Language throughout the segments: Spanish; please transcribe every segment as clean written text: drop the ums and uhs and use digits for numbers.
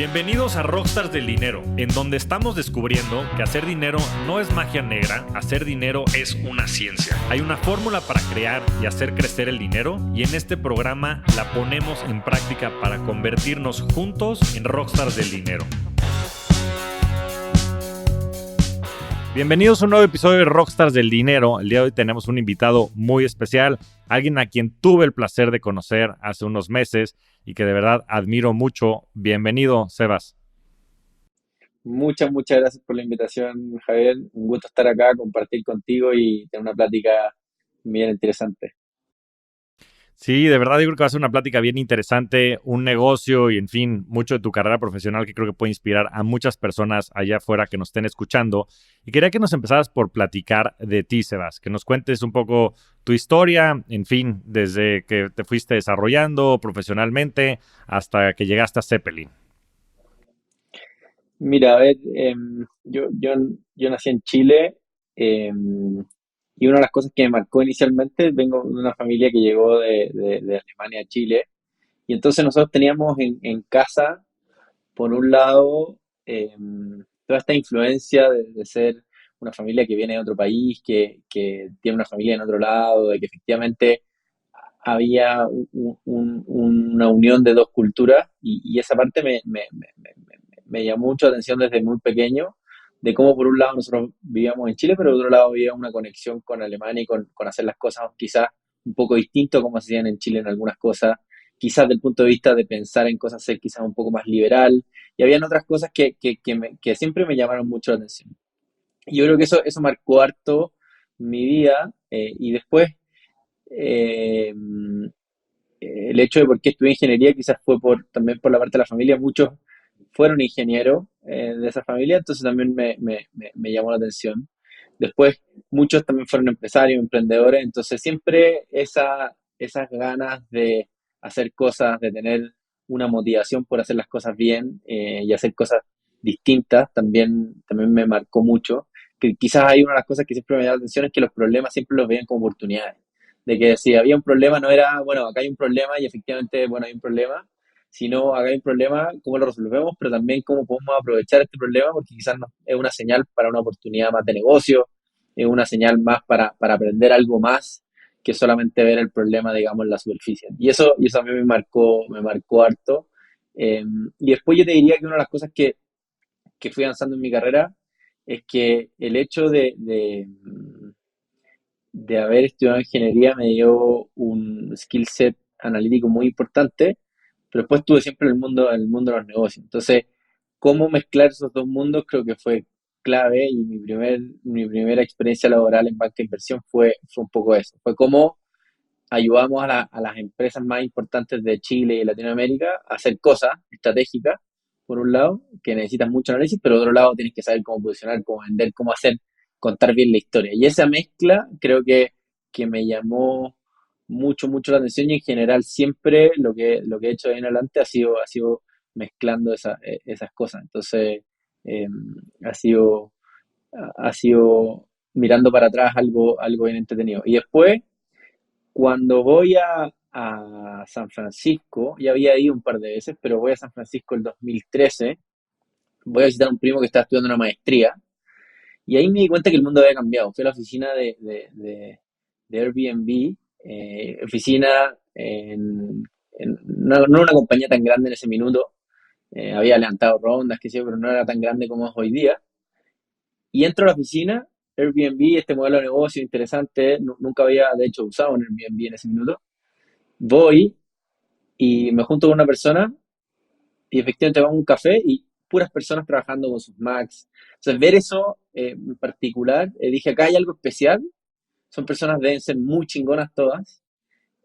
Bienvenidos a Rockstars del Dinero, en donde estamos descubriendo que hacer dinero no es magia negra, hacer dinero es una ciencia. Hay una fórmula para crear y hacer crecer el dinero y en este programa la ponemos en práctica para convertirnos juntos en Rockstars del Dinero. Bienvenidos a un nuevo episodio de Rockstars del Dinero. El día de hoy tenemos un invitado muy especial, alguien a quien tuve el placer de conocer hace unos meses y que de verdad admiro mucho. Bienvenido, Sebas. Muchas gracias por la invitación, Javier. Un gusto estar acá, compartir contigo y tener una plática bien interesante. Sí, de verdad yo creo que va a ser una plática bien interesante, un negocio y en fin, mucho de tu carrera profesional que creo que puede inspirar a muchas personas allá afuera que nos estén escuchando. Y quería que nos empezaras por platicar de ti, Sebas, que nos cuentes un poco tu historia, en fin, desde que te fuiste desarrollando profesionalmente hasta que llegaste a Zeppelin. Mira, a ver, yo nací en Chile y una de las cosas que me marcó inicialmente, vengo de una familia que llegó de Alemania a Chile y entonces nosotros teníamos en casa, por un lado, toda esta influencia de ser una familia que viene de otro país, que tiene una familia en otro lado, de que efectivamente había una unión de dos culturas y esa parte me llamó mucho la atención desde muy pequeño, de cómo por un lado nosotros vivíamos en Chile, pero por otro lado había una conexión con Alemania y con hacer las cosas quizás un poco distinto como se hacían en Chile en algunas cosas, quizás desde el punto de vista de pensar en cosas ser quizás un poco más liberal, y habían otras cosas que siempre me llamaron mucho la atención. Y yo creo que eso marcó harto mi vida, y después eh, el hecho de por qué estudié ingeniería quizás fue también por la parte de la familia. Muchos fueron ingenieros de esa familia, entonces también me llamó la atención. Después, muchos también fueron empresarios, emprendedores, entonces siempre esas ganas de hacer cosas, de tener una motivación por hacer las cosas bien y hacer cosas distintas, también me marcó mucho. Que quizás hay una de las cosas que siempre me llama la atención es que los problemas siempre los veían como oportunidades, de que si había un problema no era, bueno, acá hay un problema y efectivamente, bueno, hay un problema, sino acá hay un problema, cómo lo resolvemos, pero también cómo podemos aprovechar este problema, porque quizás es una señal para una oportunidad más de negocio, es una señal más para aprender algo más que solamente ver el problema, digamos, en la superficie. Y eso a mí me marcó harto. Eh, y después yo te diría que una de las cosas que fui avanzando en mi carrera es que el hecho de haber estudiado ingeniería me dio un skill set analítico muy importante, pero después estuve siempre en el mundo de los negocios. Entonces, cómo mezclar esos dos mundos creo que fue clave y mi primera experiencia laboral en banca de inversión fue un poco eso. Fue cómo ayudamos a las empresas más importantes de Chile y Latinoamérica a hacer cosas estratégicas, por un lado, que necesitan mucho análisis, pero por otro lado tienes que saber cómo posicionar, cómo vender, cómo hacer, contar bien la historia. Y esa mezcla creo que me llamó mucho la atención y en general siempre lo que he hecho de ahí en adelante ha sido mezclando esas cosas. Entonces, eh, ha sido, ha sido mirando para atrás algo bien entretenido. Y después, cuando voy a San Francisco, ya había ido un par de veces, pero voy a San Francisco el 2013, voy a visitar a un primo que está estudiando una maestría, y ahí me di cuenta que el mundo había cambiado. Fui a la oficina de Airbnb, oficina no una compañía tan grande en ese minuto, había levantado rondas, qué sé yo, pero no era tan grande como es hoy día. Y entro a la oficina, Airbnb, este modelo de negocio interesante, nunca había de hecho usado un Airbnb en ese minuto. Voy y me junto con una persona y efectivamente vamos a un café y puras personas trabajando con sus Macs. Entonces, ver eso en particular, dije, acá hay algo especial, son personas, deben ser muy chingonas todas,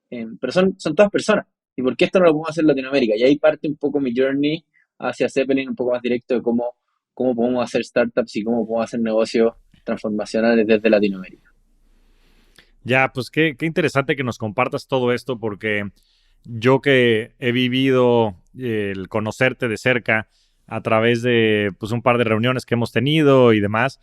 pero son todas personas. ¿Y por qué esto no lo podemos hacer en Latinoamérica? Y ahí parte un poco mi journey hacia Zeppelin, un poco más directo de cómo podemos hacer startups y cómo podemos hacer negocios transformacionales desde Latinoamérica. Ya, pues qué interesante que nos compartas todo esto porque yo que he vivido el conocerte de cerca a través de pues un par de reuniones que hemos tenido y demás,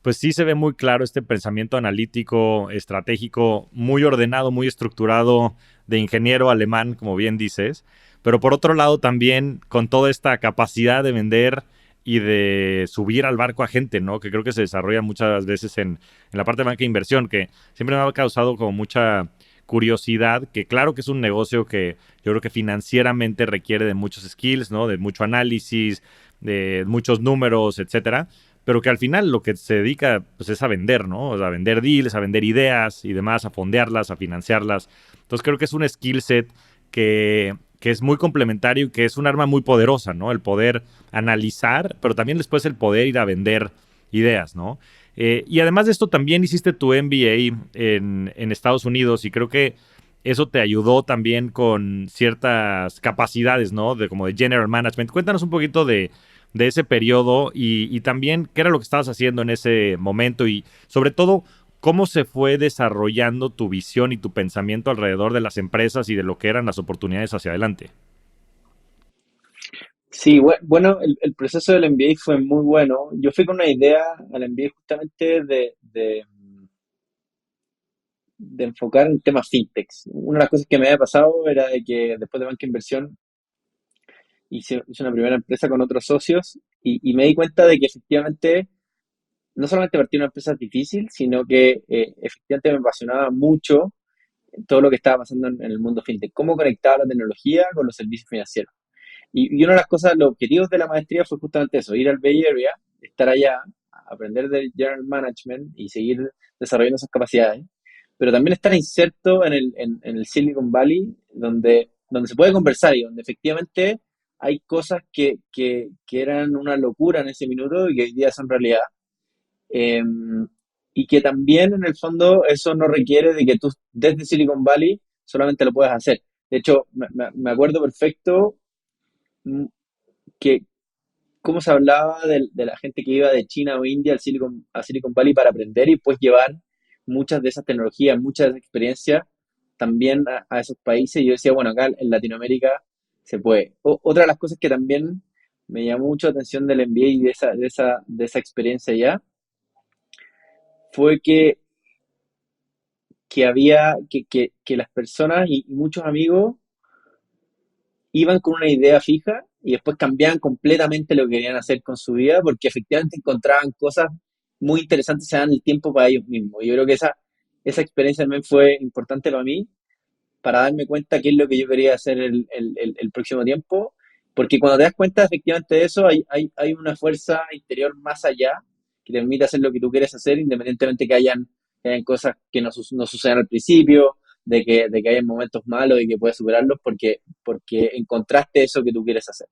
pues sí se ve muy claro este pensamiento analítico, estratégico, muy ordenado, muy estructurado de ingeniero alemán, como bien dices. pero por otro lado también con toda esta capacidad de vender y de subir al barco a gente, ¿no? Que creo que se desarrolla muchas veces en la parte de banca de inversión, que siempre me ha causado como mucha curiosidad, que claro que es un negocio que yo creo que financieramente requiere de muchos skills, ¿no? De mucho análisis, de muchos números, etcétera, pero que al final lo que se dedica pues, es a vender, ¿no? O sea, a vender deals, a vender ideas y demás, a fondearlas, a financiarlas. Entonces creo que es un skill set que es muy complementario y que es un arma muy poderosa, ¿no? El poder analizar, pero también después el poder ir a vender ideas, ¿no? Y además de esto, también hiciste tu MBA en Estados Unidos y creo que eso te ayudó también con ciertas capacidades, ¿no? De como de general management. Cuéntanos un poquito de ese periodo y también qué era lo que estabas haciendo en ese momento y sobre todo cómo se fue desarrollando tu visión y tu pensamiento alrededor de las empresas y de lo que eran las oportunidades hacia adelante. Sí, bueno, el proceso del MBA fue muy bueno. Yo fui con una idea al MBA justamente de enfocar en temas fintechs. Una de las cosas que me había pasado era de que después de banca de inversión hice una primera empresa con otros socios y me di cuenta de que efectivamente no solamente partí una empresa difícil, sino que efectivamente me apasionaba mucho todo lo que estaba pasando en el mundo fintech, cómo conectaba la tecnología con los servicios financieros. Y una de las cosas, los objetivos de la maestría fue justamente eso, ir al Bay Area, estar allá, aprender del General Management y seguir desarrollando esas capacidades, pero también estar inserto en el Silicon Valley, donde se puede conversar y donde efectivamente hay cosas que eran una locura en ese minuto y que hoy día son realidad. Eh, y que también en el fondo eso no requiere de que tú desde Silicon Valley solamente lo puedas hacer. De hecho, me acuerdo perfecto mm, que cómo se hablaba de la gente que iba de China o India a Silicon Valley para aprender y pues llevar muchas de esas tecnologías, muchas de esas experiencias también a esos países. Y yo decía, bueno, acá en Latinoamérica se puede. Otra de las cosas que también me llamó mucho la atención del MBA y de esa experiencia ya fue que las personas y muchos amigos iban con una idea fija y después cambiaban completamente lo que querían hacer con su vida porque efectivamente encontraban cosas muy interesantes, se dan el tiempo para ellos mismos. Y yo creo que esa experiencia también fue importante para mí, para darme cuenta qué es lo que yo quería hacer el próximo tiempo, porque cuando te das cuenta efectivamente de eso, hay una fuerza interior más allá que te permite hacer lo que tú quieres hacer, independientemente que hayan cosas que no sucedan al principio, de que hayan momentos malos y que puedes superarlos porque encontraste eso que tú quieres hacer.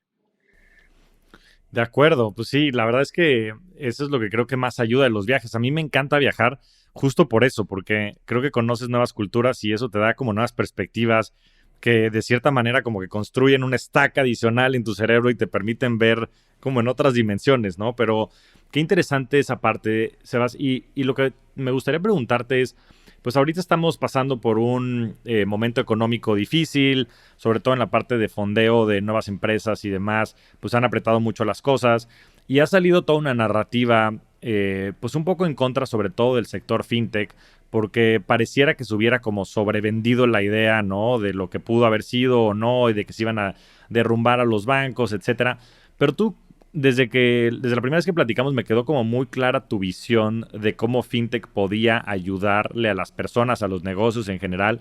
De acuerdo, pues sí, la verdad es que eso es lo que creo que más ayuda de los viajes. A mí me encanta viajar justo por eso, porque creo que conoces nuevas culturas y eso te da como nuevas perspectivas que de cierta manera como que construyen un stack adicional en tu cerebro y te permiten ver como en otras dimensiones, ¿no? Pero qué interesante esa parte, Sebas. Y lo que me gustaría preguntarte es, pues ahorita estamos pasando por un momento económico difícil, sobre todo en la parte de fondeo de nuevas empresas y demás, pues han apretado mucho las cosas y ha salido toda una narrativa, pues un poco en contra sobre todo del sector fintech, porque pareciera que se hubiera como sobrevendido la idea, ¿no? De lo que pudo haber sido o no y de que se iban a derrumbar a los bancos, etcétera. Pero tú desde la primera vez que platicamos me quedó como muy clara tu visión de cómo FinTech podía ayudarle a las personas, a los negocios en general,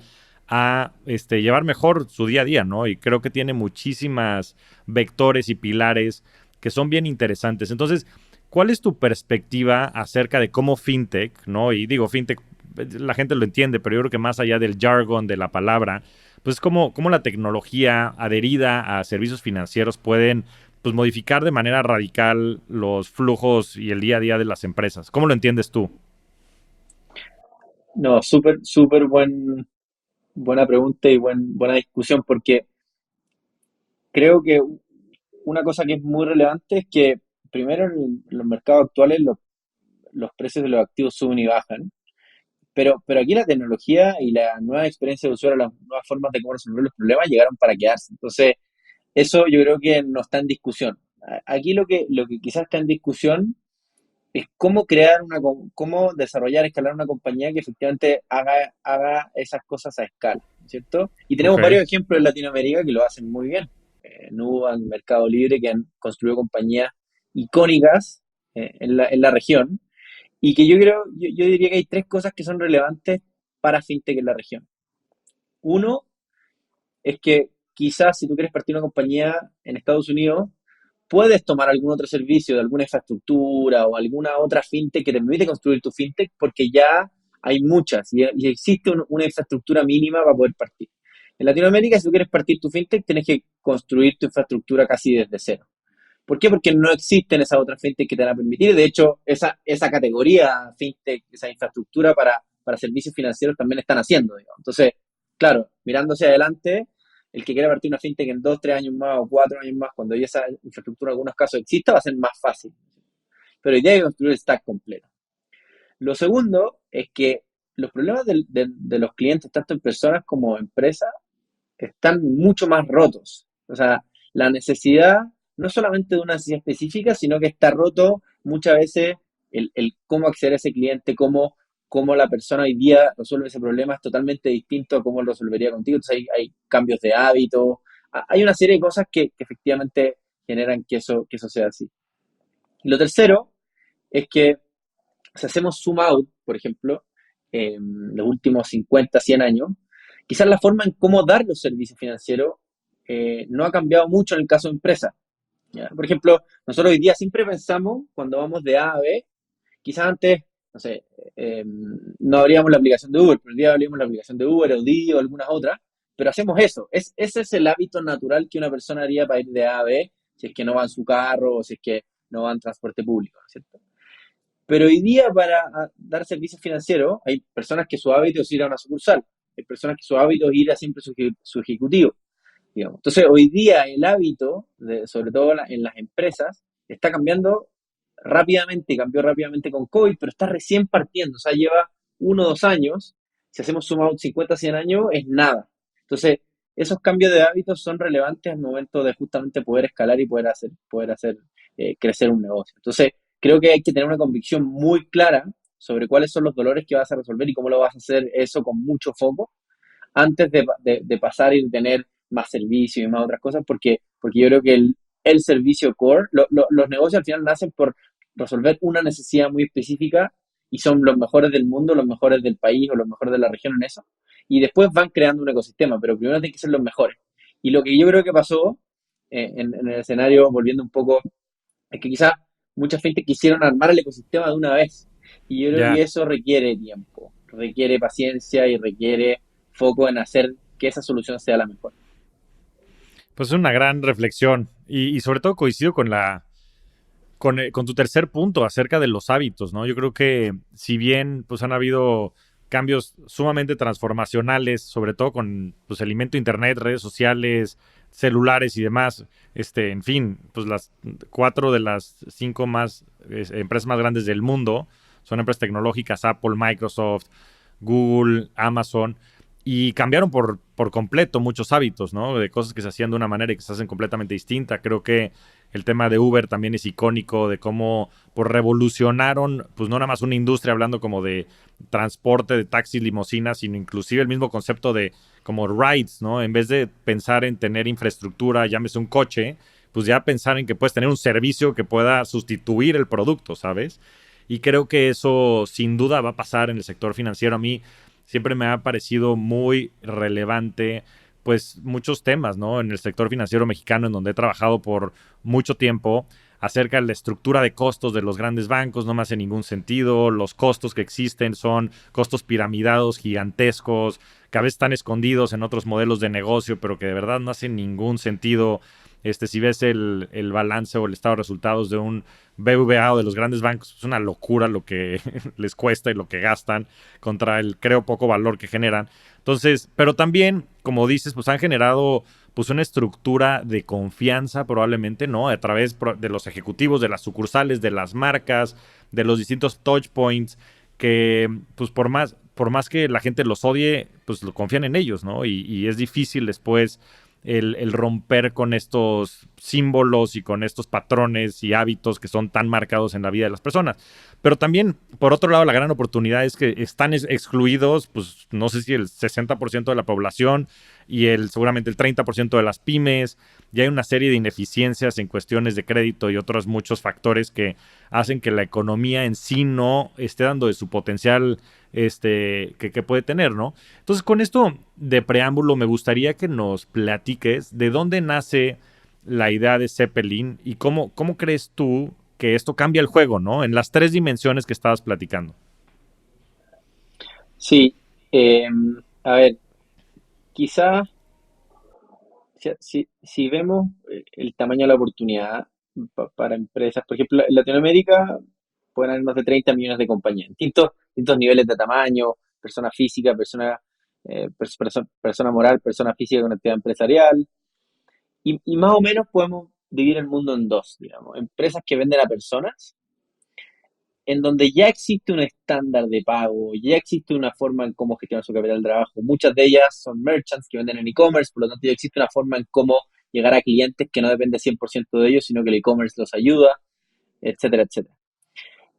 a llevar mejor su día a día, ¿no? Y creo que tiene muchísimas vectores y pilares que son bien interesantes. Entonces, ¿cuál es tu perspectiva acerca de cómo FinTech, ¿no? Y digo, FinTech, la gente lo entiende, pero yo creo que más allá del jargon, de la palabra, pues cómo la tecnología adherida a servicios financieros pueden pues modificar de manera radical los flujos y el día a día de las empresas. ¿Cómo lo entiendes tú? No, súper, súper buena pregunta y buena discusión, porque creo que una cosa que es muy relevante es que primero en los mercados actuales los precios de los activos suben y bajan, pero aquí la tecnología y la nueva experiencia de usuario, las nuevas formas de cómo resolver los problemas llegaron para quedarse. Entonces, eso yo creo que no está en discusión. Aquí lo que quizás está en discusión es cómo desarrollar, escalar una compañía que efectivamente haga esas cosas a escala, ¿cierto? Y Ok. tenemos varios ejemplos en Latinoamérica que lo hacen muy bien. Nubank, Mercado Libre, que han construido compañías icónicas en la región. Y que yo diría que hay tres cosas que son relevantes para FinTech en la región. Uno es que quizás si tú quieres partir una compañía en Estados Unidos, puedes tomar algún otro servicio de alguna infraestructura o alguna otra fintech que te permite construir tu fintech porque ya hay muchas y existe una infraestructura mínima para poder partir. En Latinoamérica, si tú quieres partir tu fintech, tienes que construir tu infraestructura casi desde cero. ¿Por qué? Porque no existen esas otras fintech que te van a permitir. De hecho, esa categoría fintech, esa infraestructura para servicios financieros también están haciendo, digamos. Entonces, claro, mirando hacia adelante, el que quiera partir una fintech en 2, 3 años más o 4 años más, cuando ya esa infraestructura en algunos casos exista, va a ser más fácil. Pero hoy día hay que construir el stack completo. Lo segundo es que los problemas de los clientes, tanto en personas como en empresas, están mucho más rotos. O sea, la necesidad no solamente de una necesidad específica, sino que está roto muchas veces el cómo acceder a ese cliente, cómo la persona hoy día resuelve ese problema es totalmente distinto a cómo lo resolvería contigo. Entonces hay cambios de hábito, hay una serie de cosas que efectivamente generan que eso sea así. Y lo tercero es que si hacemos zoom out, por ejemplo, en los últimos 50, 100 años, quizás la forma en cómo dar los servicios financieros no ha cambiado mucho en el caso de empresas. ¿Ya? Por ejemplo, nosotros hoy día siempre pensamos, cuando vamos de A a B, quizás antes, no sé, no abríamos la aplicación de Uber, pero hoy día abrimos la aplicación de Uber, o Didi o algunas otras, pero hacemos eso. Ese es el hábito natural que una persona haría para ir de A a B, si es que no va en su carro o si es que no va en transporte público, ¿no es cierto? Pero hoy día para dar servicios financieros hay personas que su hábito es ir a una sucursal, hay personas que su hábito es ir a siempre su ejecutivo, digamos. Entonces hoy día el hábito, sobre todo en las empresas, está cambiando rápidamente, cambió rápidamente con COVID, pero está recién partiendo, o sea, lleva 1 o 2 años, si hacemos sumado 50 100 años, es nada. Entonces, esos cambios de hábitos son relevantes al momento de justamente poder escalar y poder hacer crecer un negocio. Entonces, creo que hay que tener una convicción muy clara sobre cuáles son los dolores que vas a resolver y cómo lo vas a hacer eso con mucho foco antes de pasar y tener más servicios y más otras cosas, porque yo creo que el servicio core, los negocios al final nacen por resolver una necesidad muy específica y son los mejores del mundo, los mejores del país o los mejores de la región en eso. Y después van creando un ecosistema, pero primero tienen que ser los mejores. Y lo que yo creo que pasó en el escenario, volviendo un poco, es que quizás mucha gente quisieron armar el ecosistema de una vez. Y yo creo que Ya. eso requiere tiempo, requiere paciencia y requiere foco en hacer que esa solución sea la mejor. Pues es una gran reflexión y sobre todo coincido con tu tercer punto acerca de los hábitos, ¿no? Yo creo que si bien pues han habido cambios sumamente transformacionales, sobre todo con pues el invento de internet, redes sociales, celulares y demás, en fin, pues las 4 de las 5 más empresas más grandes del mundo son empresas tecnológicas: Apple, Microsoft, Google, Amazon, y cambiaron por completo muchos hábitos, ¿no? De cosas que se hacían de una manera y que se hacen completamente distinta. Creo que el tema de Uber también es icónico de cómo pues, revolucionaron, pues no nada más una industria hablando como de transporte, de taxis, limusinas, sino inclusive el mismo concepto de como rides, ¿no? En vez de pensar en tener infraestructura, llámese un coche, pues ya pensar en que puedes tener un servicio que pueda sustituir el producto, ¿sabes? Y creo que eso sin duda va a pasar en el sector financiero. A mí siempre me ha parecido muy relevante pues muchos temas, ¿no? En el sector financiero mexicano, en donde he trabajado por mucho tiempo, acerca de la estructura de costos de los grandes bancos, no me hace ningún sentido. Los costos que existen son costos piramidados gigantescos, que a veces están escondidos en otros modelos de negocio, pero que de verdad no hacen ningún sentido. Si ves el balance o el estado de resultados de un BBVA o de los grandes bancos, es una locura lo que les cuesta y lo que gastan contra el, creo, poco valor que generan. Entonces, pero también, como dices, pues han generado pues una estructura de confianza probablemente, ¿no? A través de los ejecutivos, de las sucursales, de las marcas, de los distintos touch points, que pues por más que la gente los odie, pues lo confían en ellos, ¿no? Y es difícil después el romper con estos símbolos y con estos patrones y hábitos que son tan marcados en la vida de las personas. Pero también, por otro lado, la gran oportunidad es que están excluidos, pues no sé si el 60% de la población y seguramente el 30% de las pymes. Y hay una serie de ineficiencias en cuestiones de crédito y otros muchos factores que hacen que la economía en sí no esté dando de su potencial que puede tener, ¿no? Entonces, con esto de preámbulo, me gustaría que nos platiques de dónde nace la idea de Zeppelin y cómo crees tú que esto cambia el juego, ¿no? En las tres dimensiones que estabas platicando. Sí, eh, a ver, quizás si vemos el tamaño de la oportunidad para empresas, por ejemplo, en Latinoamérica pueden haber más de 30 millones de compañías, distintos niveles de tamaño, persona física, persona moral, persona física con actividad empresarial, y más o menos podemos dividir el mundo en dos, digamos, empresas que venden a personas en donde ya existe un estándar de pago, ya existe una forma en cómo gestionar su capital de trabajo. Muchas de ellas son merchants que venden en e-commerce, por lo tanto ya existe una forma en cómo llegar a clientes que no depende 100% de ellos, sino que el e-commerce los ayuda, etcétera, etcétera.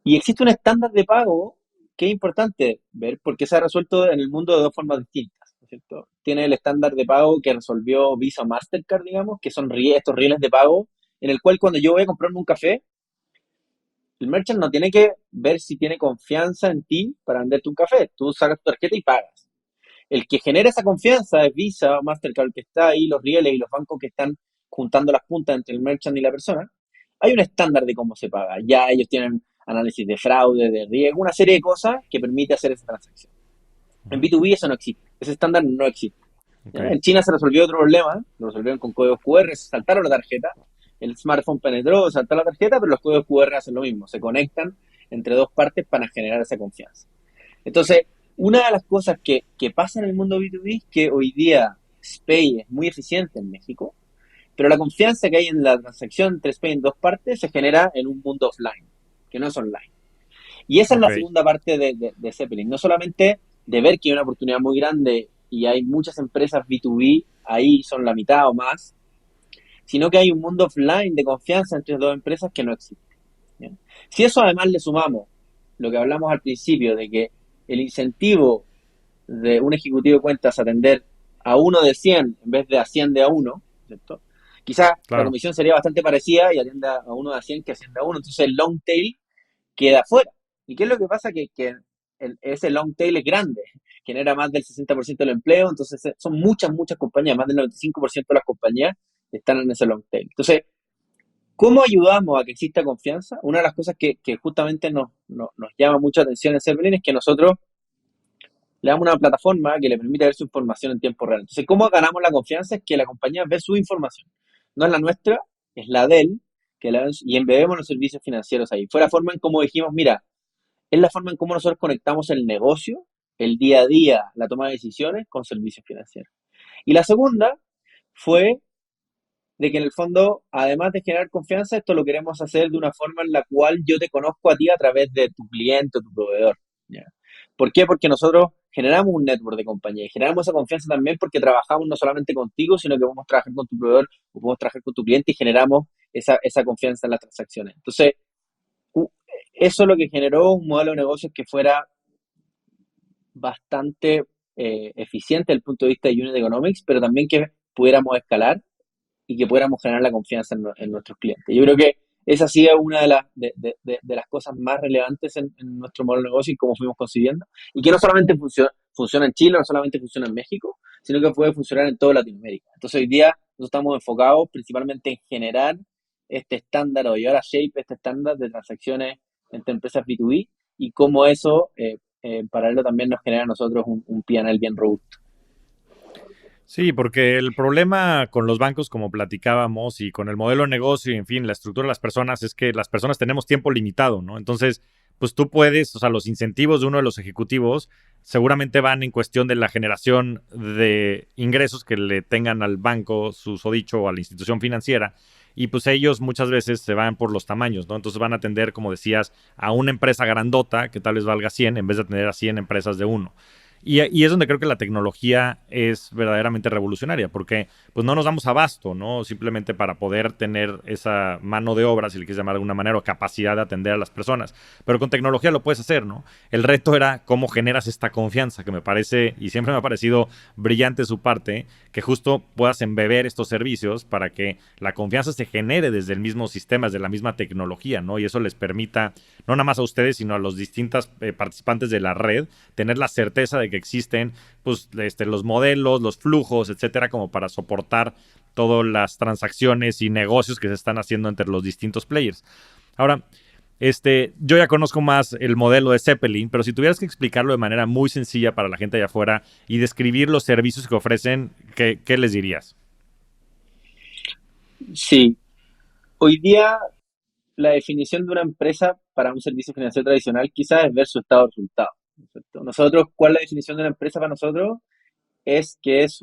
Y existe un estándar de pago que es importante ver porque se ha resuelto en el mundo de dos formas distintas, ¿no es cierto? Tiene el estándar de pago que resolvió Visa Mastercard, digamos, que son estos rieles de pago, en el cual cuando yo voy a comprarme un café, el merchant no tiene que ver si tiene confianza en ti para venderte un café. Tú sacas tu tarjeta y pagas. El que genera esa confianza es Visa o Mastercard, que está ahí, los rieles y los bancos que están juntando las puntas entre el merchant y la persona. Hay un estándar de cómo se paga. Ya ellos tienen análisis de fraude, de riesgo, una serie de cosas que permite hacer esa transacción. En Uh-huh. B2B eso no existe. Ese estándar no existe. ¿Ya? Okay. En China se resolvió otro problema, lo resolvieron con códigos QR, se saltaron la tarjeta, el smartphone penetró, saltó la tarjeta, pero los códigos QR hacen lo mismo, se conectan entre dos partes para generar esa confianza. Entonces, una de las cosas que pasa en el mundo B2B es que hoy día SPAY es muy eficiente en México, pero la confianza que hay en la transacción entre SPAY en dos partes se genera en un mundo offline, que no es online. Y esa es la Okay. segunda parte de Zeppelin, no solamente de ver que hay una oportunidad muy grande y hay muchas empresas B2B, ahí son la mitad o más, sino que hay un mundo offline de confianza entre dos empresas que no existe. ¿Bien? Si eso además le sumamos lo que hablamos al principio, de que el incentivo de un ejecutivo de cuentas atender a uno de 100 en vez de a 100 de a uno, ¿cierto? Quizás la Claro. comisión sería bastante parecida y atiende a uno de a 100 que atiende a uno, entonces el long tail queda fuera. ¿Y qué es lo que pasa? Que ese long tail es grande, genera más del 60% del empleo, entonces son muchas compañías, más del 95% de las compañías están en ese long tail. Entonces, ¿cómo ayudamos a que exista confianza? Una de las cosas que justamente nos llama mucha atención en Zeppelin es que nosotros le damos una plataforma que le permite ver su información en tiempo real. Entonces, ¿cómo ganamos la confianza? Es que la compañía ve su información. No es la nuestra, es la de él, y embebemos los servicios financieros ahí. Fue la forma en cómo dijimos, mira, es la forma en cómo nosotros conectamos el negocio, el día a día, la toma de decisiones con servicios financieros. Y la segunda fue de que en el fondo, además de generar confianza, esto lo queremos hacer de una forma en la cual yo te conozco a ti a través de tu cliente o tu proveedor. ¿Ya? ¿Por qué? Porque nosotros generamos un network de compañía y generamos esa confianza también porque trabajamos no solamente contigo, sino que podemos trabajar con tu proveedor o podemos trabajar con tu cliente y generamos esa confianza en las transacciones. Entonces, eso es lo que generó un modelo de negocios que fuera bastante eficiente desde el punto de vista de unit economics, pero también que pudiéramos escalar y que pudiéramos generar la confianza en nuestros clientes. Yo creo que esa sí es una de las cosas más relevantes en nuestro modelo de negocio y cómo fuimos concibiendo, y que no solamente funciona en Chile, no solamente funciona en México, sino que puede funcionar en toda Latinoamérica. Entonces hoy día nosotros estamos enfocados principalmente en generar este estándar o llevar a Shape este estándar de transacciones entre empresas B2B y cómo eso en paralelo también nos genera a nosotros un P&L bien robusto. Sí, porque el problema con los bancos, como platicábamos, y con el modelo de negocio, y en fin, la estructura de las personas, es que las personas tenemos tiempo limitado, ¿no? Entonces, pues tú puedes, o sea, los incentivos de uno de los ejecutivos seguramente van en cuestión de la generación de ingresos que le tengan al banco, susodicho, o a la institución financiera, y pues ellos muchas veces se van por los tamaños, ¿no? Entonces van a atender, como decías, a una empresa grandota que tal vez valga 100 en vez de atender a 100 empresas de uno. y es donde creo que la tecnología es verdaderamente revolucionaria, porque pues no nos damos abasto, ¿no? Simplemente para poder tener esa mano de obra, si le quieres llamar de alguna manera, o capacidad de atender a las personas. Pero con tecnología lo puedes hacer, ¿no? El reto era cómo generas esta confianza, que me parece, y siempre me ha parecido brillante su parte, que justo puedas embeber estos servicios para que la confianza se genere desde el mismo sistema, desde la misma tecnología, ¿no? Y eso les permita, no nada más a ustedes, sino a los distintos participantes de la red, tener la certeza de que existen pues, los modelos, los flujos, etcétera, como para soportar todas las transacciones y negocios que se están haciendo entre los distintos players. Ahora, yo ya conozco más el modelo de Zeppelin, pero si tuvieras que explicarlo de manera muy sencilla para la gente allá afuera y describir los servicios que ofrecen, ¿qué les dirías? Sí, hoy día la definición de una empresa para un servicio financiero tradicional quizás es ver su estado de resultados, ¿no es cierto? Nosotros, ¿cuál es la definición de una empresa para nosotros? Es que es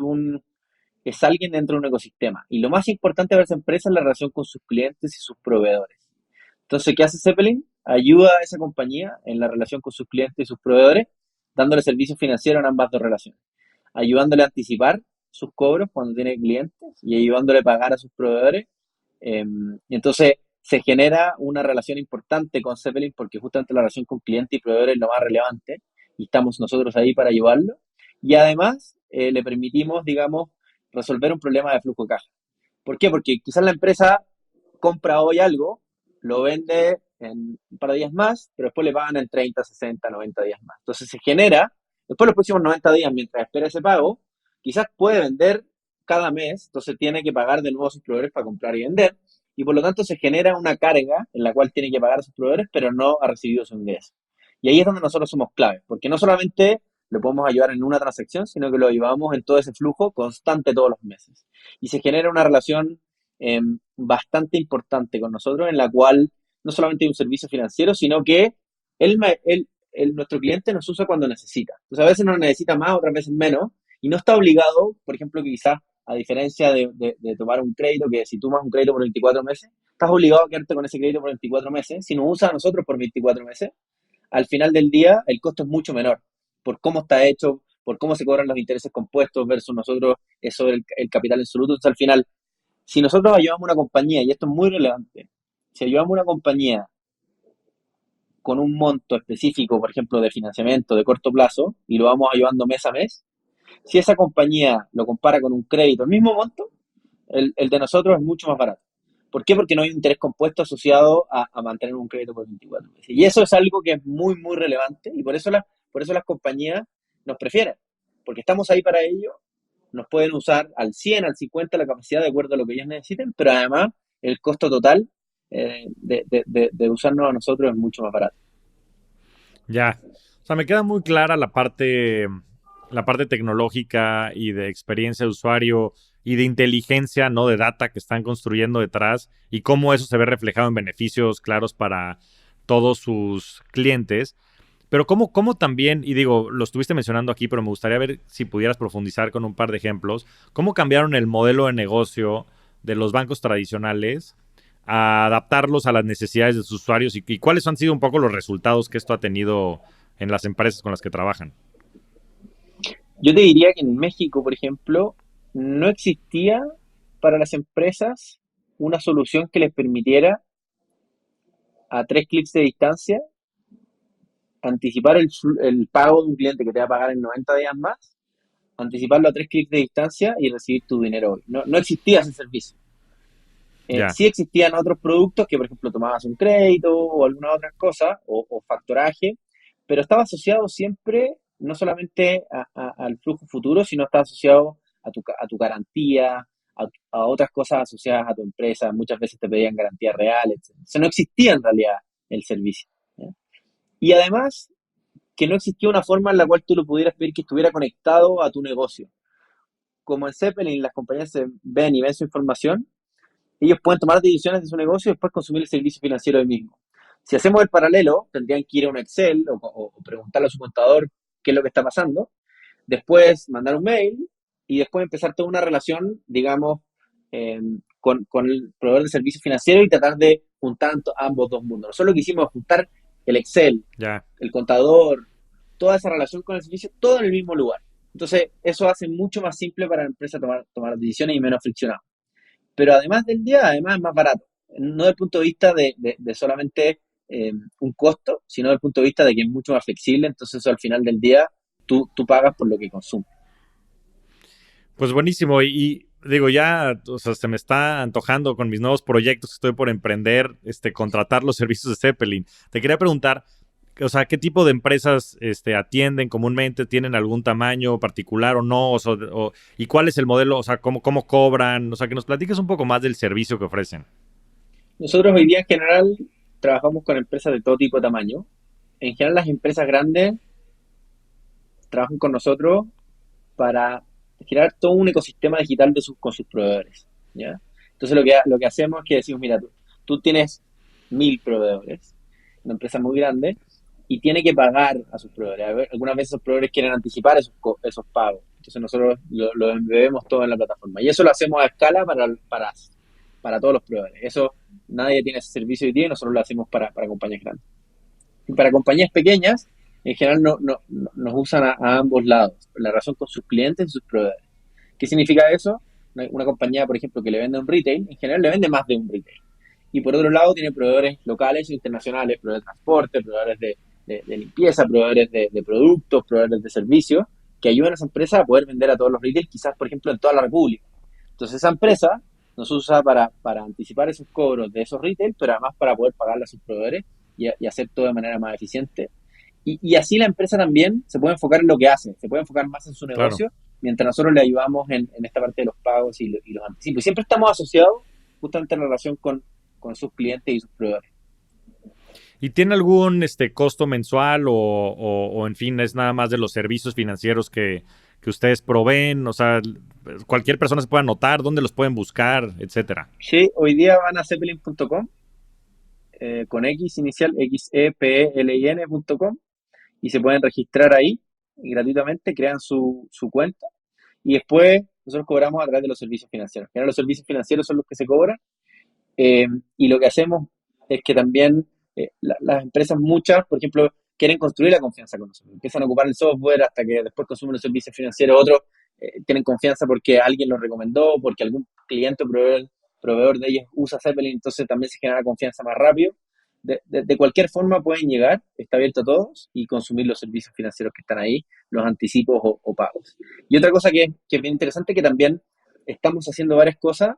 alguien dentro de un ecosistema. Y lo más importante para esa empresa es la relación con sus clientes y sus proveedores. Entonces, ¿qué hace Zeppelin? Ayuda a esa compañía en la relación con sus clientes y sus proveedores, dándole servicios financieros en ambas dos relaciones, ayudándole a anticipar sus cobros cuando tiene clientes y ayudándole a pagar a sus proveedores. Y entonces se genera una relación importante con Zeppelin porque justamente la relación con cliente y proveedor es lo más relevante y estamos nosotros ahí para ayudarlo. Y además le permitimos, digamos, resolver un problema de flujo de caja. ¿Por qué? Porque quizás la empresa compra hoy algo, lo vende en un par de días más, pero después le pagan en 30, 60, 90 días más. Entonces se genera, después de los próximos 90 días, mientras espera ese pago, quizás puede vender cada mes, entonces tiene que pagar de nuevo a sus proveedores para comprar y vender, y por lo tanto se genera una carga en la cual tiene que pagar a sus proveedores, pero no ha recibido su ingreso. Y ahí es donde nosotros somos claves, porque no solamente lo podemos ayudar en una transacción, sino que lo ayudamos en todo ese flujo constante todos los meses. Y se genera una relación bastante importante con nosotros, en la cual no solamente hay un servicio financiero, sino que él, nuestro cliente nos usa cuando necesita. Entonces a veces nos necesita más, otras veces menos, y no está obligado, por ejemplo, que quizás a diferencia de tomar un crédito, que si tomas un crédito por 24 meses, estás obligado a quedarte con ese crédito por 24 meses. Si nos usa a nosotros por 24 meses, al final del día el costo es mucho menor por cómo está hecho, por cómo se cobran los intereses compuestos versus nosotros es sobre el capital absoluto. Entonces al final, si nosotros ayudamos a una compañía, y esto es muy relevante, si ayudamos a una compañía con un monto específico, por ejemplo, de financiamiento de corto plazo, y lo vamos ayudando mes a mes, si esa compañía lo compara con un crédito, el mismo monto, el de nosotros es mucho más barato. ¿Por qué? Porque no hay un interés compuesto asociado a mantener un crédito por 24 meses. Y eso es algo que es muy, muy relevante y por eso las compañías nos prefieren, porque estamos ahí para ello, nos pueden usar al 100, al 50 la capacidad de acuerdo a lo que ellos necesiten, pero además el costo total de usarnos a nosotros es mucho más barato. Ya. O sea, me queda muy clara la parte tecnológica y de experiencia de usuario y de inteligencia, ¿no? De data que están construyendo detrás y cómo eso se ve reflejado en beneficios claros para todos sus clientes. Pero cómo también, y digo, lo estuviste mencionando aquí, pero me gustaría ver si pudieras profundizar con un par de ejemplos, cómo cambiaron el modelo de negocio de los bancos tradicionales a adaptarlos a las necesidades de sus usuarios y cuáles han sido un poco los resultados que esto ha tenido en las empresas con las que trabajan. Yo te diría que en México, por ejemplo, no existía para las empresas una solución que les permitiera a 3 clics de distancia anticipar el pago de un cliente que te va a pagar en 90 días más, anticiparlo a 3 clics de distancia y recibir tu dinero hoy. No, no existía ese servicio. Ya, Sí existían otros productos que, por ejemplo, tomabas un crédito o alguna otra cosa, o factoraje, pero estaba asociado siempre no solamente al flujo futuro, sino estaba asociado a tu garantía, a otras cosas asociadas a tu empresa. Muchas veces te pedían garantías reales, etc. O sea, no existía en realidad el servicio. ¿Ya? Y además, que no existía una forma en la cual tú lo pudieras pedir que estuviera conectado a tu negocio. Como en Zeppelin las compañías se ven y ven su información, ellos pueden tomar decisiones de su negocio y después consumir el servicio financiero del mismo. Si hacemos el paralelo, tendrían que ir a un Excel o preguntarle a su contador qué es lo que está pasando, después mandar un mail y después empezar toda una relación, digamos, eh, con el proveedor de servicios financieros y tratar de juntar ambos dos mundos. Nosotros lo que hicimos es juntar el Excel, ya. el contador, toda esa relación con el servicio, todo en el mismo lugar. Entonces, eso hace mucho más simple para la empresa tomar decisiones y menos friccionado. Pero además del día, además es más barato. No desde el punto de vista de solamente un costo, sino desde el punto de vista de que es mucho más flexible. Entonces, eso al final del día, tú pagas por lo que consumes. Pues buenísimo. Y digo, ya, o sea, se me está antojando con mis nuevos proyectos que estoy por emprender, contratar los servicios de Zeppelin. Te quería preguntar, o sea, ¿qué tipo de empresas atienden comúnmente? ¿Tienen algún tamaño particular o no? ¿Y cuál es el modelo? O sea, ¿cómo cobran? O sea, que nos platiques un poco más del servicio que ofrecen. Nosotros hoy día en general trabajamos con empresas de todo tipo de tamaño. En general las empresas grandes trabajan con nosotros para generar todo un ecosistema digital con sus proveedores, ¿ya? Entonces lo que hacemos es que decimos, mira, tú tienes 1.000 proveedores, una empresa muy grande, y tiene que pagar a sus proveedores. Algunas veces esos proveedores quieren anticipar esos pagos. Entonces nosotros lo embebemos todo en la plataforma. Y eso lo hacemos a escala para todos los proveedores. Eso nadie tiene ese servicio hoy día y nosotros lo hacemos para compañías grandes. Y para compañías pequeñas, en general nos usan a ambos lados, la relación con sus clientes y sus proveedores. ¿Qué significa eso? Una compañía, por ejemplo, que le vende un retail, en general le vende más de un retail. Y por otro lado, tiene proveedores locales e internacionales, proveedores de transporte, proveedores de limpieza, proveedores de productos, proveedores de servicios, que ayudan a esa empresa a poder vender a todos los retail, quizás, por ejemplo, en toda la República. Entonces, esa empresa nos usa para anticipar esos cobros de esos retail, pero además para poder pagarle a sus proveedores y hacer todo de manera más eficiente. Y así la empresa también se puede enfocar en lo que hace, se puede enfocar más en su Claro. negocio, mientras nosotros le ayudamos en esta parte de los pagos y los anticipos. Y siempre estamos asociados justamente en relación con sus clientes y sus proveedores. ¿Y tiene algún costo mensual o, en fin, es nada más de los servicios financieros que ustedes proveen? O sea, cualquier persona se puede anotar, dónde los pueden buscar, etcétera. Sí, hoy día van a zeppelin.com, con X inicial, xepelin.com, y se pueden registrar ahí gratuitamente, crean su cuenta, y después nosotros cobramos a través de los servicios financieros. En general, los servicios financieros son los que se cobran. Y lo que hacemos es que también las empresas, muchas, por ejemplo, quieren construir la confianza con nosotros. Empiezan a ocupar el software hasta que después consumen los servicios financieros. Otros tienen confianza porque alguien los recomendó, porque algún cliente o proveedor de ellos usa Zeppelin, entonces también se genera confianza más rápido. De cualquier forma pueden llegar, está abierto a todos, y consumir los servicios financieros que están ahí, los anticipos o pagos. Y otra cosa que es bien interesante, que también estamos haciendo varias cosas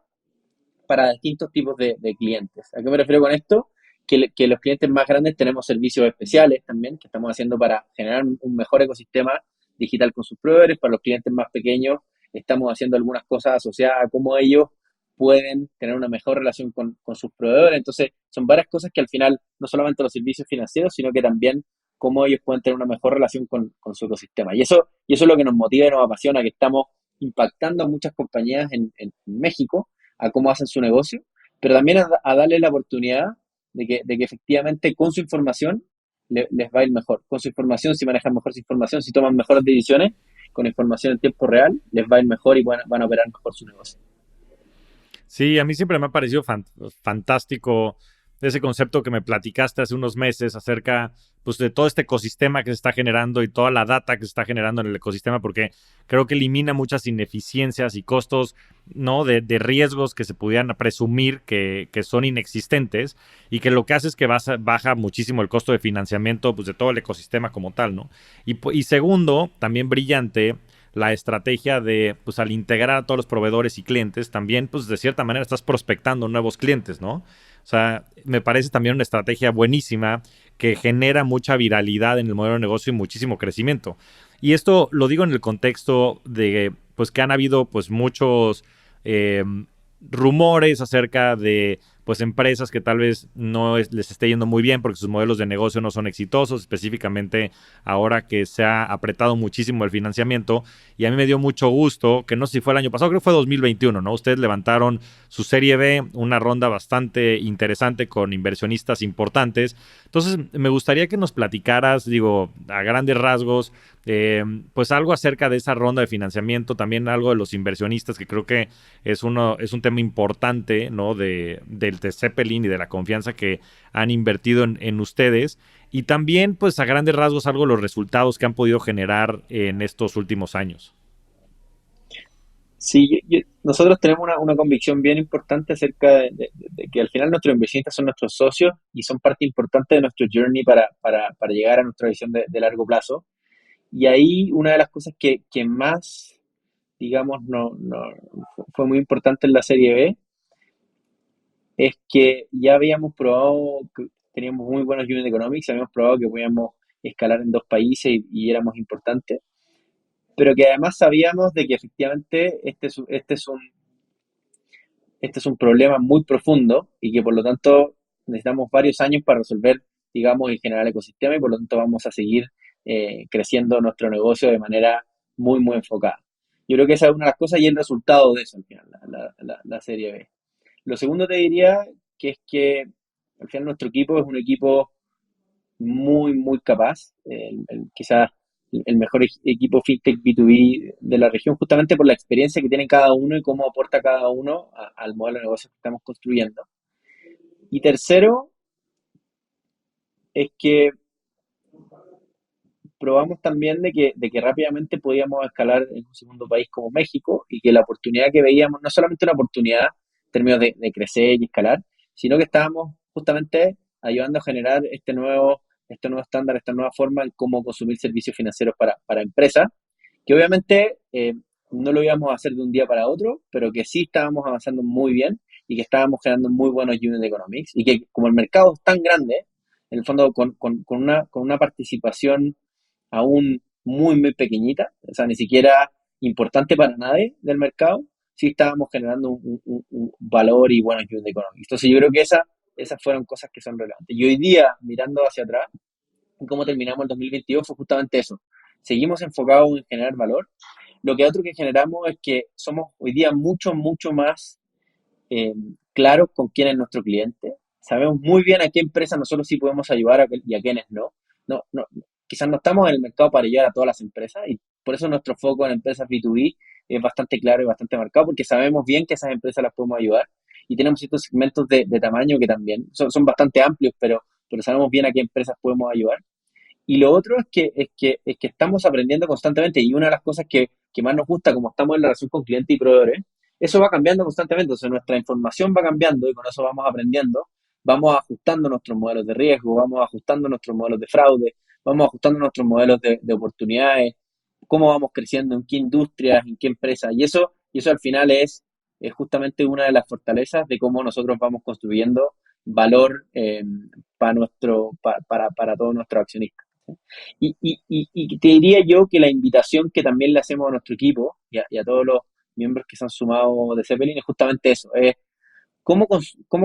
para distintos tipos de clientes. ¿A qué me refiero con esto? Que los clientes más grandes tenemos servicios especiales también que estamos haciendo para generar un mejor ecosistema digital con sus proveedores. Para los clientes más pequeños estamos haciendo algunas cosas asociadas a cómo ellos pueden tener una mejor relación con sus proveedores. Entonces, son varias cosas que al final, no solamente los servicios financieros, sino que también cómo ellos pueden tener una mejor relación con su ecosistema. Y eso es lo que nos motiva y nos apasiona, que estamos impactando a muchas compañías en México a cómo hacen su negocio, pero también a darle la oportunidad de que efectivamente con su información les va a ir mejor. Con su información, si manejan mejor su información, si toman mejores decisiones, con información en tiempo real, les va a ir mejor y van a operar mejor su negocio. Sí, a mí siempre me ha parecido fantástico ese concepto que me platicaste hace unos meses acerca pues, de todo este ecosistema que se está generando y toda la data que se está generando en el ecosistema, porque creo que elimina muchas ineficiencias y costos, ¿no? De riesgos que se pudieran presumir que son inexistentes y que lo que hace es que baja muchísimo el costo de financiamiento pues, de todo el ecosistema como tal, ¿no? Y segundo, también brillante, la estrategia de, pues al integrar a todos los proveedores y clientes, también, pues de cierta manera estás prospectando nuevos clientes, ¿no? O sea, me parece también una estrategia buenísima que genera mucha viralidad en el modelo de negocio y muchísimo crecimiento. Y esto lo digo en el contexto de, pues que han habido, pues muchos eh, rumores acerca de pues empresas que tal vez les esté yendo muy bien porque sus modelos de negocio no son exitosos, específicamente ahora que se ha apretado muchísimo el financiamiento. Y a mí me dio mucho gusto, que no sé si fue el año pasado, creo que fue 2021, ¿no? Ustedes levantaron su Serie B, una ronda bastante interesante con inversionistas importantes. Entonces, me gustaría que nos platicaras, digo, a grandes rasgos, pues algo acerca de esa ronda de financiamiento, también algo de los inversionistas, que creo que es un tema importante, ¿no? Del de Zeppelin y de la confianza que han invertido en ustedes. Y también, pues a grandes rasgos, algo de los resultados que han podido generar en estos últimos años. Sí, nosotros tenemos una convicción bien importante acerca de que al final nuestros inversionistas son nuestros socios y son parte importante de nuestro journey para llegar a nuestra visión de largo plazo. Y ahí una de las cosas que más, digamos, fue muy importante en la Serie B es que ya habíamos probado que teníamos muy buenos unit economics, habíamos probado que podíamos escalar en dos países y éramos importantes, pero que además sabíamos de que efectivamente este es un problema muy profundo y que por lo tanto necesitamos varios años para resolver, digamos, y generar el ecosistema y por lo tanto vamos a seguir creciendo nuestro negocio de manera muy, muy enfocada. Yo creo que esa es una de las cosas y el resultado de eso al final, la Serie B. Lo segundo te diría que es que al final nuestro equipo es un equipo muy, muy capaz, quizás el mejor equipo FinTech B2B de la región, justamente por la experiencia que tiene cada uno y cómo aporta cada uno al modelo de negocio que estamos construyendo. Y tercero, es que probamos también de que rápidamente podíamos escalar en un segundo país como México y que la oportunidad que veíamos, no solamente una oportunidad en términos de crecer y escalar, sino que estábamos justamente ayudando a generar este nuevo estándar, esta nueva forma en cómo consumir servicios financieros para empresas, que obviamente no lo íbamos a hacer de un día para otro, pero que sí estábamos avanzando muy bien y que estábamos generando muy buenos unit economics y que como el mercado es tan grande, en el fondo con una participación aún muy, muy pequeñita, o sea, ni siquiera importante para nadie del mercado, sí estábamos generando un valor y buenos unit economics. Entonces yo creo que esas fueron cosas que son relevantes. Y hoy día, mirando hacia atrás, cómo terminamos el 2022 fue justamente eso. Seguimos enfocados en generar valor. Lo que otro que generamos es que somos hoy día mucho, mucho más eh, claros con quién es nuestro cliente. Sabemos muy bien a qué empresas nosotros sí podemos ayudar y a quiénes no. No. Quizás no estamos en el mercado para ayudar a todas las empresas y por eso nuestro foco en empresas B2B es bastante claro y bastante marcado porque sabemos bien que esas empresas las podemos ayudar y tenemos ciertos segmentos de tamaño que también son bastante amplios, pero sabemos bien a qué empresas podemos ayudar. Y lo otro es que estamos aprendiendo constantemente y una de las cosas que más nos gusta, como estamos en la relación con clientes y proveedores, eso va cambiando constantemente. Entonces nuestra información va cambiando y con eso vamos aprendiendo, vamos ajustando nuestros modelos de riesgo, vamos ajustando nuestros modelos de fraude, vamos ajustando nuestros modelos de oportunidades, cómo vamos creciendo, en qué industrias, en qué empresas. Y eso al final es justamente una de las fortalezas de cómo nosotros vamos construyendo valor para todos nuestros accionistas. Y te diría yo que la invitación que también le hacemos a nuestro equipo y a todos los miembros que se han sumado de Zeppelin es justamente eso, es cómo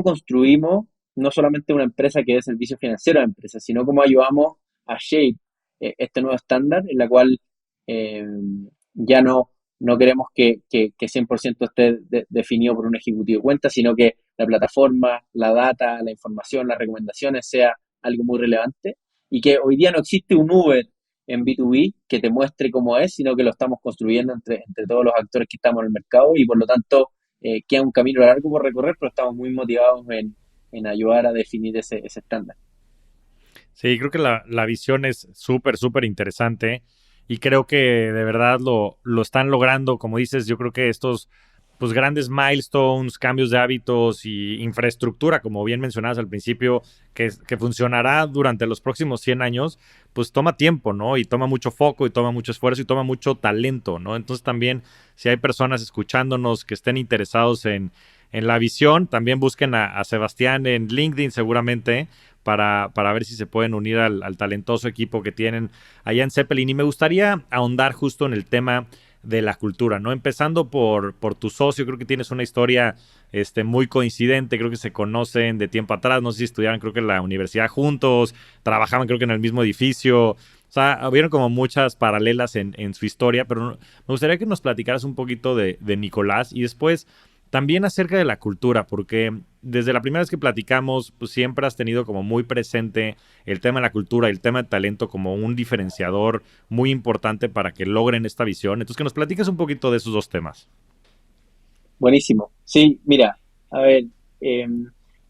construimos no solamente una empresa que dé servicios financieros a empresas, sino cómo ayudamos a shape este nuevo estándar en la cual eh, ya no queremos que 100% esté definido por un ejecutivo de cuenta, sino que la plataforma, la data, la información, las recomendaciones sea algo muy relevante y que hoy día no existe un Uber en B2B que te muestre cómo es, sino que lo estamos construyendo entre todos los actores que estamos en el mercado y por lo tanto queda un camino largo por recorrer, pero estamos muy motivados en ayudar a definir ese estándar. Sí, creo que la visión es súper, súper interesante y creo que de verdad lo están logrando. Como dices, yo creo que estos pues grandes milestones, cambios de hábitos y infraestructura, como bien mencionabas al principio, que funcionará durante los próximos 100 años, pues toma tiempo, ¿no? Y toma mucho foco y toma mucho esfuerzo y toma mucho talento, ¿no? Entonces también si hay personas escuchándonos que estén interesados en la visión, también busquen a Sebastián en LinkedIn seguramente para ver si se pueden unir al talentoso equipo que tienen allá en Zeppelin. Y me gustaría ahondar justo en el tema de la cultura, ¿no? Empezando por tu socio, creo que tienes una historia muy coincidente, creo que se conocen de tiempo atrás, no sé si estudiaban creo que en la universidad juntos, trabajaban creo que en el mismo edificio, o sea, hubieron como muchas paralelas en su historia, pero me gustaría que nos platicaras un poquito de Nicolás y después También acerca de la cultura, porque desde la primera vez que platicamos, pues siempre has tenido como muy presente el tema de la cultura y el tema de talento como un diferenciador muy importante para que logren esta visión. Entonces, que nos platiques un poquito de esos dos temas. Buenísimo. Sí, mira, a ver, eh,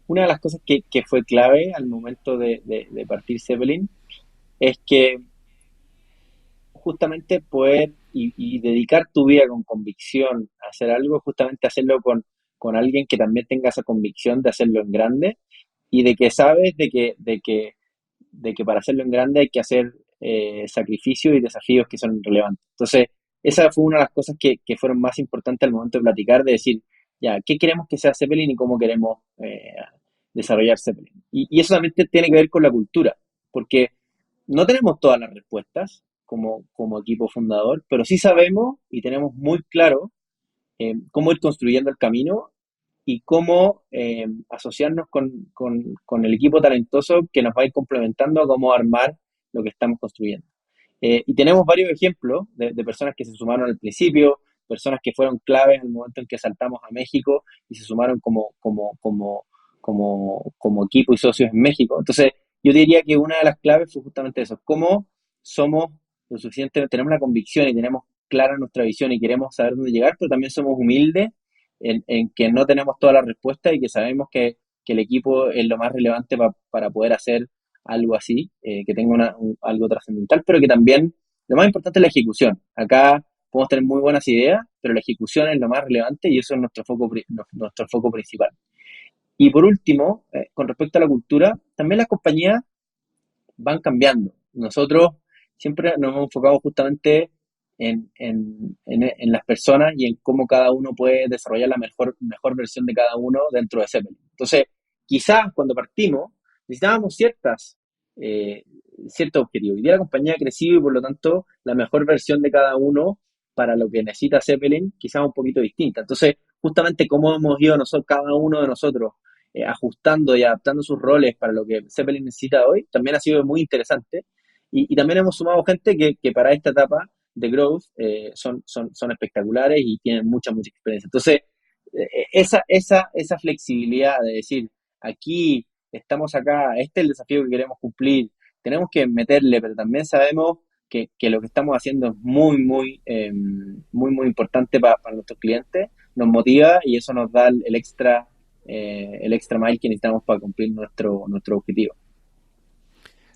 una de las cosas que fue clave al momento de partir Zeppelin es que justamente poder y dedicar tu vida con convicción a hacer algo, justamente hacerlo con alguien que también tenga esa convicción de hacerlo en grande y de que sabes de que para hacerlo en grande hay que hacer sacrificios y desafíos que son relevantes. Entonces, esa fue una de las cosas que fueron más importantes al momento de platicar, de decir, ya, ¿qué queremos que sea Zeppelin y cómo queremos desarrollar Zeppelin? Y eso también tiene que ver con la cultura, porque no tenemos todas las respuestas como equipo fundador, pero sí sabemos y tenemos muy claro cómo ir construyendo el camino y cómo asociarnos con el equipo talentoso que nos va a ir complementando a cómo armar lo que estamos construyendo. Y tenemos varios ejemplos de personas que se sumaron al principio, personas que fueron claves en el momento en que saltamos a México y se sumaron como equipo y socios en México. Entonces, yo diría que una de las claves fue justamente eso, cómo somos lo suficiente, tenemos la convicción y tenemos clara nuestra visión y queremos saber dónde llegar, pero también somos humildes en que no tenemos todas las respuestas y que sabemos que el equipo es lo más relevante para poder hacer algo así, que tenga algo trascendental, pero que también lo más importante es la ejecución. Acá podemos tener muy buenas ideas, pero la ejecución es lo más relevante y eso es nuestro foco principal. Y por último, con respecto a la cultura, también las compañías van cambiando. Nosotros siempre nos hemos enfocado justamente en las personas y en cómo cada uno puede desarrollar la mejor versión de cada uno dentro de Zeppelin. Entonces, quizás cuando partimos necesitábamos eh, ciertos objetivos. Hoy día la compañía ha crecido y por lo tanto la mejor versión de cada uno para lo que necesita Zeppelin quizás un poquito distinta. Entonces, justamente cómo hemos ido nosotros, cada uno de nosotros ajustando y adaptando sus roles para lo que Zeppelin necesita hoy, también ha sido muy interesante. Y también hemos sumado gente que para esta etapa de growth son espectaculares y tienen mucha experiencia. Entonces, esa flexibilidad de decir, aquí estamos acá, este es el desafío que queremos cumplir, tenemos que meterle, pero también sabemos que lo que estamos haciendo es muy importante para nuestros clientes, nos motiva y eso nos da el extra mile que necesitamos para cumplir nuestro objetivo.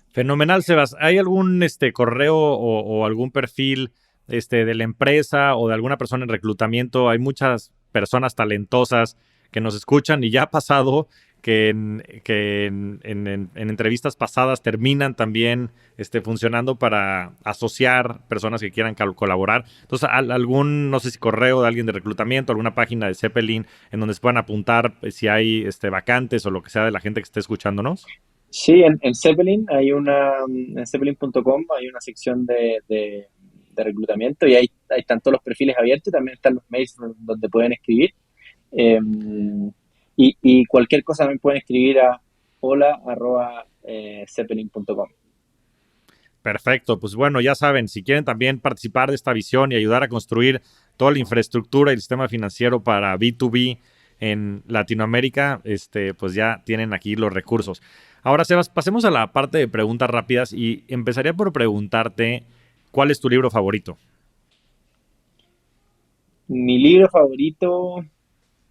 Fenomenal, Sebas. ¿Hay algún correo o algún perfil de la empresa o de alguna persona en reclutamiento? Hay muchas personas talentosas que nos escuchan y ya ha pasado que en entrevistas pasadas terminan también funcionando para asociar personas que quieran colaborar. Entonces, algún, no sé si correo de alguien de reclutamiento, alguna página de Zeppelin en donde se puedan apuntar si hay vacantes o lo que sea de la gente que esté escuchándonos. Sí, en Zeppelin en zeppelin.com hay una sección de reclutamiento y ahí están todos los perfiles abiertos y también están los mails donde pueden escribir. Eh, y cualquier cosa también pueden escribir a hola@zeppelin.com. Perfecto, pues bueno, ya saben, si quieren también participar de esta visión y ayudar a construir toda la infraestructura y el sistema financiero para B2B en Latinoamérica, pues ya tienen aquí los recursos. Ahora, Sebas, pasemos a la parte de preguntas rápidas y empezaría por preguntarte, ¿cuál es tu libro favorito? Mi libro favorito,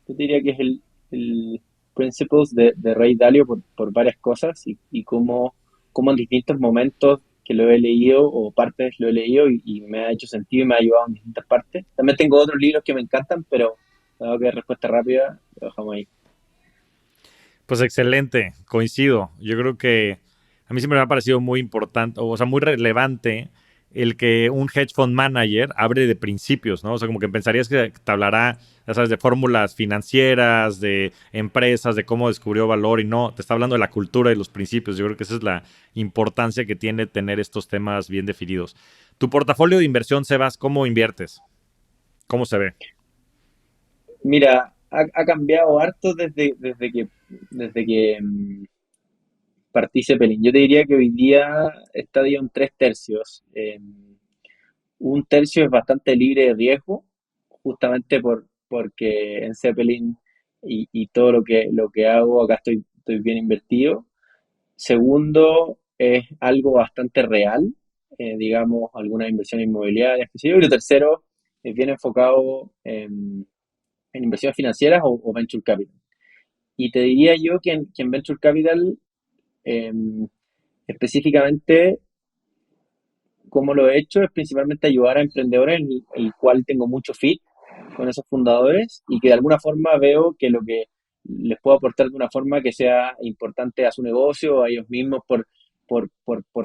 yo diría que es el Principles de Ray Dalio por varias cosas y cómo en distintos momentos que lo he leído o partes lo he leído y me ha hecho sentido y me ha ayudado en distintas partes. También tengo otros libros que me encantan, pero dado que es respuesta rápida, lo dejamos ahí. Pues excelente, coincido. Yo creo que a mí siempre me ha parecido muy importante, o sea, muy relevante el que un hedge fund manager hable de principios, ¿no? O sea, como que pensarías que te hablará, ya sabes, de fórmulas financieras, de empresas, de cómo descubrió valor y no, te está hablando de la cultura y los principios. Yo creo que esa es la importancia que tiene tener estos temas bien definidos. Tu portafolio de inversión, Sebas, ¿cómo inviertes? ¿Cómo se ve? Mira, ha cambiado harto desde que partí Zeppelin. Yo te diría que hoy día está dividido en tres tercios. Un tercio es bastante libre de riesgo, justamente porque en Zeppelin y todo lo que hago acá estoy bien invertido. Segundo, es algo bastante real, digamos, alguna inversión inmobiliaria específica. Y lo tercero, es bien enfocado en inversiones financieras o venture capital. Y te diría yo que en venture capital, eh, específicamente, cómo lo he hecho es principalmente ayudar a emprendedores, el cual tengo mucho fit con esos fundadores y que de alguna forma veo que lo que les puedo aportar de una forma que sea importante a su negocio, a ellos mismos por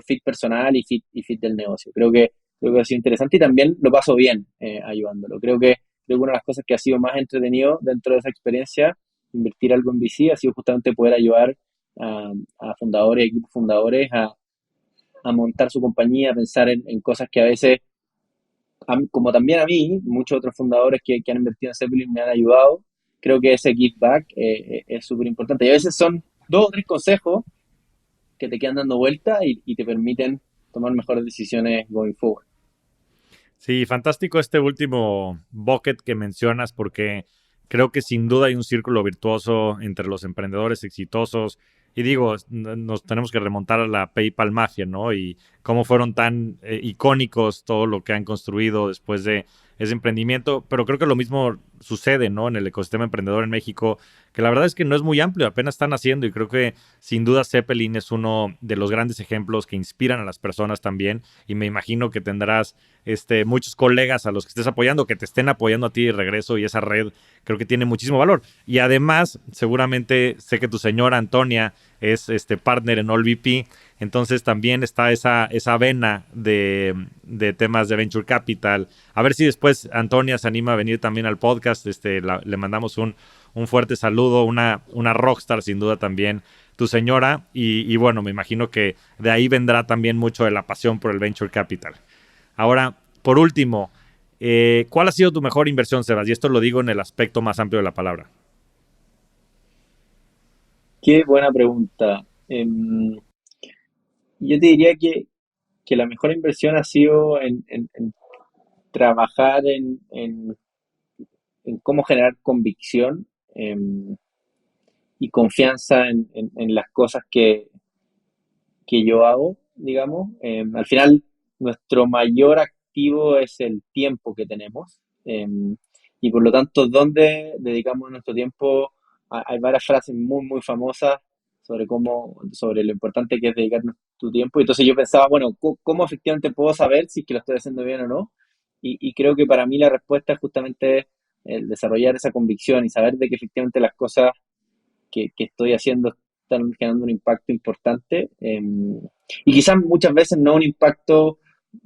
fit personal y fit del negocio. Creo que ha sido interesante y también lo paso bien ayudándolo. Creo que una de las cosas que ha sido más entretenido dentro de esa experiencia, invertir algo en VC, ha sido justamente poder ayudar a fundadores, equipos fundadores a montar su compañía, a pensar en cosas que a veces, como también a mí, muchos otros fundadores que han invertido en Zeppelin me han ayudado. Creo que ese give back es súper importante. Y a veces son dos o tres consejos que te quedan dando vuelta y te permiten tomar mejores decisiones going forward. Sí, fantástico este último bucket que mencionas porque creo que sin duda hay un círculo virtuoso entre los emprendedores exitosos. Y digo, nos tenemos que remontar a la PayPal Mafia, ¿no? Y cómo fueron tan icónicos todo lo que han construido después de ese emprendimiento. Pero creo que lo mismo sucede, ¿no? En el ecosistema emprendedor en México, que la verdad es que no es muy amplio, apenas están haciendo. Y creo que sin duda Zeppelin es uno de los grandes ejemplos que inspiran a las personas también. Y me imagino que tendrás muchos colegas a los que estés apoyando, que te estén apoyando a ti de regreso y esa red creo que tiene muchísimo valor. Y además, seguramente sé que tu señora Antonia es partner en AllVP, entonces también está esa vena de temas de Venture Capital. A ver si después Antonia se anima a venir también al podcast, le mandamos un fuerte saludo, una rockstar sin duda también tu señora y bueno, me imagino que de ahí vendrá también mucho de la pasión por el Venture Capital. Ahora, por último, ¿cuál ha sido tu mejor inversión, Sebas? Y esto lo digo en el aspecto más amplio de la palabra. Qué buena pregunta. Yo te diría que la mejor inversión ha sido en trabajar en cómo generar convicción y confianza en las cosas que yo hago, digamos. Al final, nuestro mayor activo es el tiempo que tenemos. Y por lo tanto, ¿dónde dedicamos nuestro tiempo? Hay varias frases muy famosas sobre lo importante que es dedicar tu tiempo. Y entonces yo pensaba, bueno, ¿cómo efectivamente puedo saber si es que lo estoy haciendo bien o no? Y creo que para mí la respuesta es justamente el desarrollar esa convicción y saber de que efectivamente las cosas que estoy haciendo están generando un impacto importante. Y quizás muchas veces no un impacto,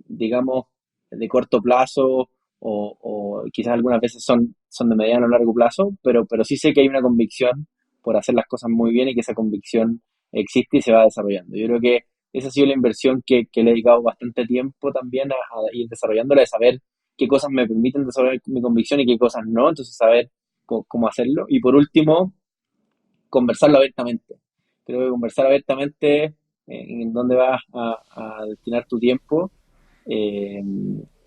digamos, de corto plazo o quizás algunas veces son de mediano o largo plazo, pero sí sé que hay una convicción por hacer las cosas muy bien y que esa convicción existe y se va desarrollando. Yo creo que esa ha sido la inversión que le he dedicado bastante tiempo también a ir desarrollándola, de saber qué cosas me permiten desarrollar mi convicción y qué cosas no, entonces saber cómo hacerlo. Y por último, conversarlo abiertamente. Creo que conversar abiertamente en dónde vas a destinar tu tiempo eh,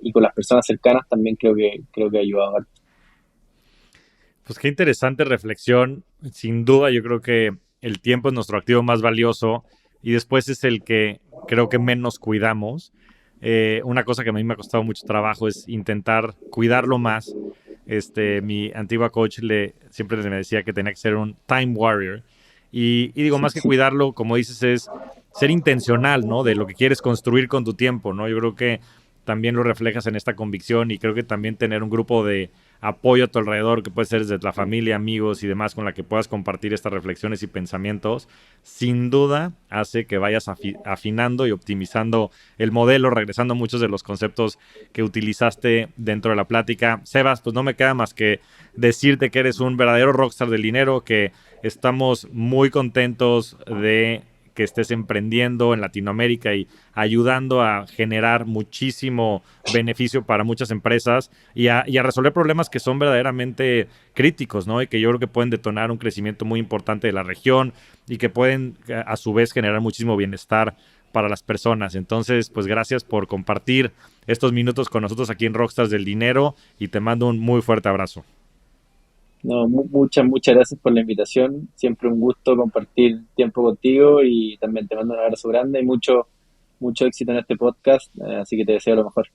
y con las personas cercanas también creo que ha ayudado harto. Pues qué interesante reflexión. Sin duda, yo creo que el tiempo es nuestro activo más valioso y después es el que creo que menos cuidamos. Una cosa que a mí me ha costado mucho trabajo es intentar cuidarlo más. Mi antigua coach siempre me decía que tenía que ser un time warrior. Y digo, más que cuidarlo, como dices, es ser intencional, ¿no? De lo que quieres construir con tu tiempo, ¿no? Yo creo que también lo reflejas en esta convicción y creo que también tener un grupo de apoyo a tu alrededor, que puede ser desde la familia, amigos y demás, con la que puedas compartir estas reflexiones y pensamientos, sin duda hace que vayas afinando y optimizando el modelo, regresando a muchos de los conceptos que utilizaste dentro de la plática. Sebas, pues no me queda más que decirte que eres un verdadero rockstar del dinero, que estamos muy contentos de que estés emprendiendo en Latinoamérica y ayudando a generar muchísimo beneficio para muchas empresas y a resolver problemas que son verdaderamente críticos, ¿no? Y que yo creo que pueden detonar un crecimiento muy importante de la región y que pueden a su vez generar muchísimo bienestar para las personas. Entonces, pues gracias por compartir estos minutos con nosotros aquí en Rockstars del Dinero y te mando un muy fuerte abrazo. No, muchas gracias por la invitación. Siempre un gusto compartir tiempo contigo y también te mando un abrazo grande y mucho éxito en este podcast. Así que te deseo lo mejor.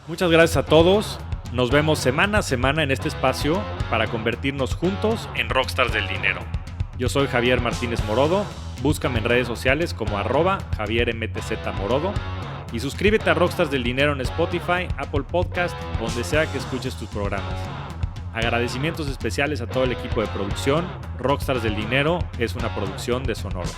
Muchas gracias a todos. Nos vemos semana a semana en este espacio para convertirnos juntos en rockstars del dinero. Yo soy Javier Martínez Morodo. Búscame en redes sociales como @JavierMTZMorodo y suscríbete a Rockstars del Dinero en Spotify, Apple Podcast, donde sea que escuches tus programas. Agradecimientos especiales a todo el equipo de producción. Rockstars del Dinero es una producción de Sonoro.